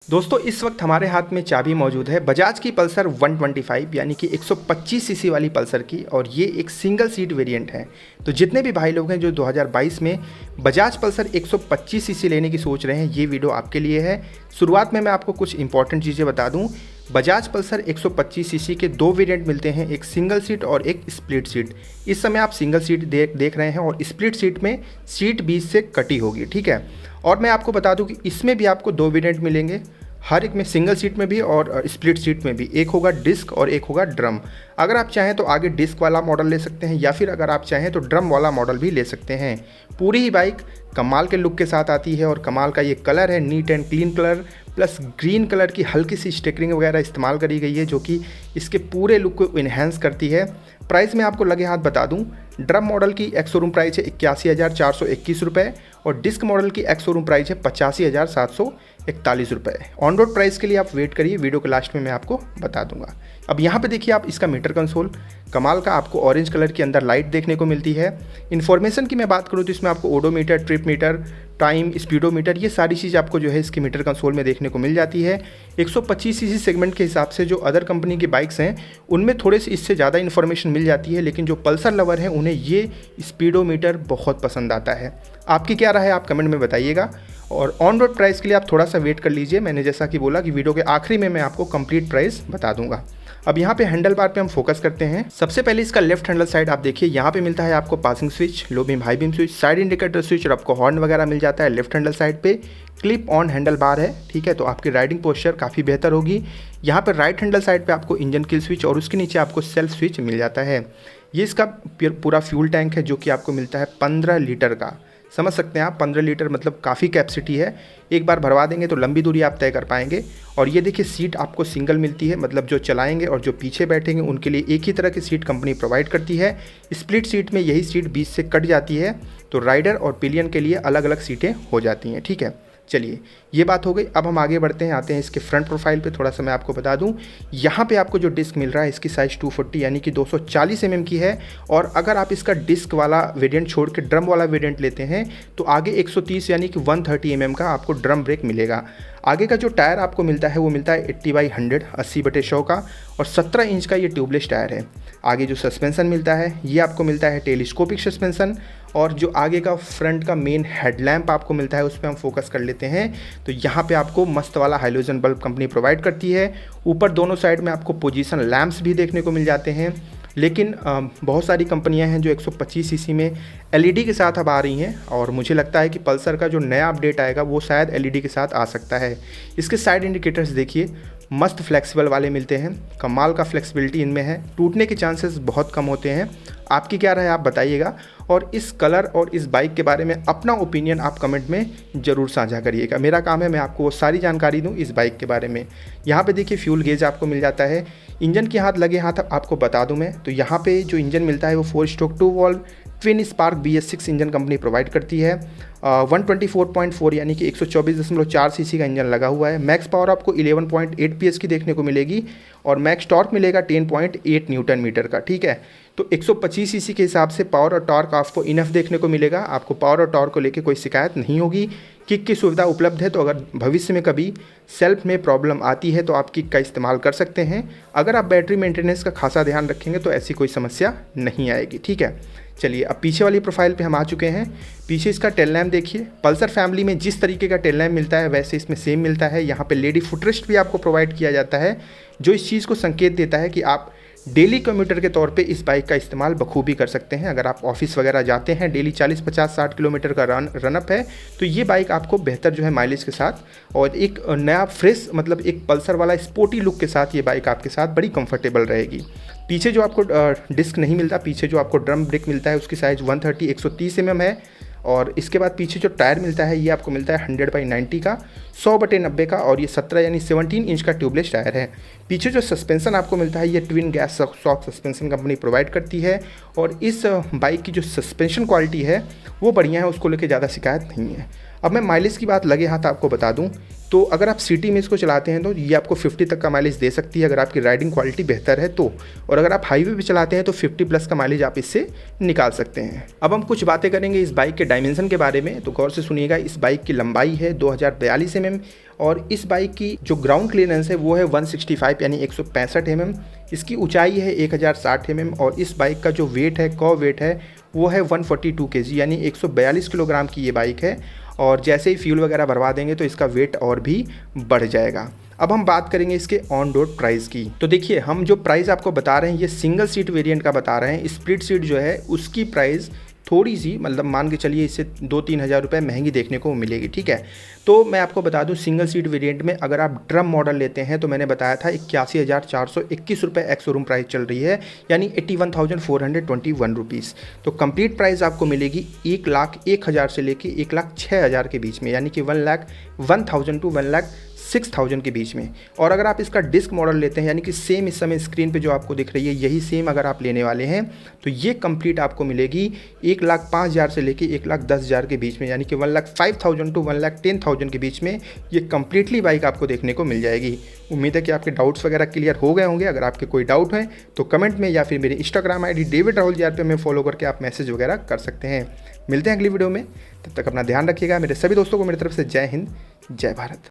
दोस्तों इस वक्त हमारे हाथ में चाबी मौजूद है बजाज की पल्सर 125 यानी कि 125 सीसी वाली पल्सर की, और ये एक सिंगल सीट वेरिएंट है। तो जितने भी भाई लोग हैं जो 2022 में बजाज पल्सर 125 सीसी लेने की सोच रहे हैं, ये वीडियो आपके लिए है। शुरुआत में मैं आपको कुछ इंपॉर्टेंट चीज़ें बता दूं। बजाज पल्सर 125 सीसी के दो वेरिएंट मिलते हैं, एक सिंगल सीट और एक स्प्लिट सीट। इस समय आप सिंगल सीट देख रहे हैं और स्प्लिट सीट में सीट बीच से कटी होगी, ठीक है। और मैं आपको बता दूं कि इसमें भी आपको दो वेरिएंट मिलेंगे, हर एक में सिंगल सीट में भी और स्प्लिट सीट में भी। एक होगा डिस्क और एक होगा ड्रम। अगर आप चाहें तो आगे डिस्क वाला मॉडल ले सकते हैं, या फिर अगर आप चाहें तो ड्रम वाला मॉडल भी ले सकते हैं। पूरी ही बाइक कमाल के लुक के साथ आती है और कमाल का ये कलर है, neat and clean colour plus green colour की हल्की सी स्टिकरिंग वगैरह इस्तेमाल करी गई है, जो कि इसके पूरे लुक को इन्हेंस करती है। प्राइस मैं आपको लगे हाथ बता दूं, ड्रम मॉडल की एक्स शोरूम प्राइस है 81,421 रुपये और डिस्क मॉडल की एक्स शोरूम प्राइस है 85,741 रुपये। ऑन रोड प्राइस के लिए आप वेट करिए, वीडियो के लास्ट में मैं आपको बता दूंगा। अब यहाँ पे देखिए आप इसका मीटर कंसोल, कमाल का आपको ऑरेंज कलर के अंदर लाइट देखने को मिलती है। इन्फॉर्मेशन की मैं बात करूँ तो इसमें आपको odometer, trip meter, time, speedometer, ये सारी चीज़ आपको जो है इसके मीटर कंसोल में देखने को मिल जाती है। 125 सीसी सेगमेंट के हिसाब से जो अदर कंपनी की बाइक्स हैं उनमें थोड़े से इससे ज़्यादा इन्फॉर्मेशन मिल जाती है, लेकिन जो पल्सर लवर हैं उन्हें ये स्पीडोमीटर बहुत पसंद आता है। आपकी क्या राय है आप कमेंट में बताइएगा। और ऑन रोड प्राइस के लिए आप थोड़ा सा वेट कर लीजिए, मैंने जैसा कि बोला कि वीडियो के आखिरी में मैं आपको कंप्लीट प्राइस बता दूंगा। अब यहाँ पे हैंडल बार पे हम फोकस करते हैं। सबसे पहले इसका लेफ्ट हैंडल साइड आप देखिए, यहाँ पे मिलता है आपको passing switch, low beam, high beam switch, side indicator switch और आपको हॉर्न वगैरह मिल जाता है। लेफ्ट हैंडल साइड पे क्लिप ऑन हैंडल बार है, ठीक है, तो आपकी राइडिंग पोस्चर काफ़ी बेहतर होगी। यहाँ पर राइट हैंडल साइड पे आपको इंजन किल स्विच और उसके नीचे आपको सेल्फ स्विच मिल जाता है। ये इसका पूरा फ्यूल टैंक है जो कि आपको मिलता है 15 लीटर का। समझ सकते हैं आप, 15 लीटर मतलब काफ़ी कैपेसिटी है। एक बार भरवा देंगे तो लंबी दूरी आप तय कर पाएंगे। और ये देखिए सीट आपको सिंगल मिलती है, मतलब जो चलाएंगे और जो पीछे बैठेंगे उनके लिए एक ही तरह की सीट कंपनी प्रोवाइड करती है। स्प्लिट सीट में यही सीट बीच से कट जाती है, तो राइडर और पिलियन के लिए अलग अलग सीटें हो जाती हैं, ठीक है। चलिए ये बात हो गई। अब हम आगे बढ़ते हैं, आते हैं इसके फ्रंट प्रोफाइल पे। थोड़ा सा मैं आपको बता दूं, यहाँ पे आपको जो डिस्क मिल रहा है इसकी साइज़ 240 यानी कि 240 mm की है। और अगर आप इसका डिस्क वाला वेरिएंट छोड़ के ड्रम वाला वेरिएंट लेते हैं तो आगे 130 यानी कि 130 mm का आपको ड्रम ब्रेक मिलेगा। आगे का जो टायर आपको मिलता है वो मिलता है 80/100 80/100 का, और 17 इंच का ये ट्यूबलेस टायर है। आगे जो सस्पेंसन मिलता है ये आपको मिलता है टेलीस्कोपिक सस्पेंसन, और जो आगे का फ्रंट का मेन हेडलैम्प आपको मिलता है उस पर हम फोकस कर लेते हैं। तो यहाँ पे आपको मस्त वाला हाइलोजन बल्ब कंपनी प्रोवाइड करती है। ऊपर दोनों साइड में आपको पोजीशन लैंप्स भी देखने को मिल जाते हैं, लेकिन बहुत सारी कंपनियां हैं जो 125 सीसी में एलईडी के साथ अब आ रही हैं, और मुझे लगता है कि पल्सर का जो नया अपडेट आएगा वो शायद एलईडी के साथ आ सकता है। इसके साइड इंडिकेटर्स देखिए, मस्त फ्लेक्सिबल वाले मिलते हैं, कमाल का फ्लेक्सिबिलिटी इनमें है, टूटने के चांसेस बहुत कम होते हैं। आपकी क्या राय है आप बताइएगा, और इस कलर और इस बाइक के बारे में अपना ओपिनियन आप कमेंट में ज़रूर साझा करिएगा। मेरा काम है मैं आपको वो सारी जानकारी दूं इस बाइक के बारे में। यहाँ पे देखिए फ्यूल गेज आपको मिल जाता है। इंजन के हाथ लगे हाथ आपको बता दूं मैं, तो यहाँ पे जो इंजन मिलता है वो 4 stroke 2 valve twin spark BS6 engine company provide करती है। 124.4 यानी कि 124.4 सीसी का इंजन लगा हुआ है। मैक्स पावर आपको 11.8 PS की देखने को मिलेगी और मैक्स टॉर्क मिलेगा 10.8 न्यूटन मीटर का, ठीक है। तो 125 सीसी के हिसाब से पावर और टॉर्क आपको इनफ देखने को मिलेगा। आपको पावर और टॉर्क को लेकर कोई शिकायत नहीं होगी। किक की सुविधा उपलब्ध है, तो अगर भविष्य में कभी सेल्फ में प्रॉब्लम आती है तो आप किक का इस्तेमाल कर सकते हैं। अगर आप बैटरी मेंटेनेंस का खासा ध्यान रखेंगे तो ऐसी कोई समस्या नहीं आएगी, ठीक है। चलिए अब पीछे वाली प्रोफाइल पे हम आ चुके हैं। पीछे इसका टेल लैम्प देखिए, पल्सर फैमिली में जिस तरीके का टेल लैम्प मिलता है वैसे इसमें सेम मिलता है। यहाँ पे लेडी फुटरेस्ट भी आपको प्रोवाइड किया जाता है, जो इस चीज़ को संकेत देता है कि आप डेली कम्यूटर के तौर पे इस बाइक का इस्तेमाल बखूबी कर सकते हैं। अगर आप ऑफिस वगैरह जाते हैं, डेली 40, 50, 60 किलोमीटर का रनअप है, तो ये बाइक आपको बेहतर जो है माइलेज के साथ और एक नया फ्रेश मतलब एक पल्सर वाला स्पोर्टी लुक के साथ ये बाइक आपके साथ बड़ी कंफर्टेबल रहेगी। पीछे जो आपको डिस्क नहीं मिलता, पीछे जो आपको ड्रम ब्रेक मिलता है उसकी साइज़ 130 130 mm है। और इसके बाद पीछे जो टायर मिलता है ये आपको मिलता है 100/90 का, 100/90 का, और ये 17 यानी 17 इंच का ट्यूबलेस टायर है। पीछे जो सस्पेंसन आपको मिलता है ये twin gas shock suspension company provide करती है, और इस बाइक की जो सस्पेंशन क्वालिटी है वो बढ़िया है, उसको लेके ज़्यादा शिकायत नहीं है। अब मैं माइलेज की बात लगे हाथ आपको बता दूं तो अगर आप सिटी में इसको चलाते हैं तो ये आपको 50 तक का माइलेज दे सकती है अगर आपकी राइडिंग क्वालिटी बेहतर है तो, और अगर आप हाईवे पे चलाते हैं तो 50 प्लस का माइलेज आप इससे निकाल सकते हैं। अब हम कुछ बातें करेंगे इस बाइक के डायमेंशन के बारे में, तो गौर से सुनिएगा। इस बाइक की लंबाई है 2042 mm और इस बाइक की जो ग्राउंड क्लियरेंस है वो है 165 यानी 165 mm। इसकी ऊंचाई है 1060 mm और इस बाइक का जो वेट है वेट है वो है 142 kg यानी 142 किलोग्राम की ये बाइक है। और जैसे ही फ्यूल वगैरह भरवा देंगे तो इसका वेट और भी बढ़ जाएगा। अब हम बात करेंगे इसके ऑन रोड प्राइस की। तो देखिए हम जो प्राइस आपको बता रहे हैं ये सिंगल सीट वेरिएंट का बता रहे हैं। स्प्लिट सीट जो है उसकी प्राइस थोड़ी सी मतलब मान के चलिए इससे 2-3 हज़ार रुपये महंगी देखने को मिलेगी, ठीक है। तो मैं आपको बता दूं सिंगल सीट वेरिएंट में अगर आप ड्रम मॉडल लेते हैं तो मैंने बताया था 81,421 रुपये एक्स शोरूम प्राइस चल रही है यानी 81,421 रुपीज़। तो कंप्लीट प्राइस आपको मिलेगी 1,01,000 से लेके 1,06,000 के बीच में यानी कि 1,01,000 to 1,06,000 के बीच में। और अगर आप इसका डिस्क मॉडल लेते हैं यानी कि सेम इस समय स्क्रीन पे जो आपको दिख रही है यही सेम अगर आप लेने वाले हैं तो ये कंप्लीट आपको मिलेगी 1,05,000 से लेके 1,10,000 के बीच में यानी कि 1,05,000 to 1,10,000 के बीच में ये कंप्लीटली बाइक आपको देखने को मिल जाएगी। उम्मीद है कि आपके डाउट्स वगैरह क्लियर हो गए होंगे। अगर आपके कोई डाउट है तो कमेंट में या फिर मेरे Instagram ID David Rahul JR पे हमें फॉलो करके आप मैसेज वगैरह कर सकते हैं। मिलते हैं अगली वीडियो में, तब तक अपना ध्यान रखिएगा। मेरे सभी दोस्तों को मेरी तरफ से जय हिंद, जय भारत।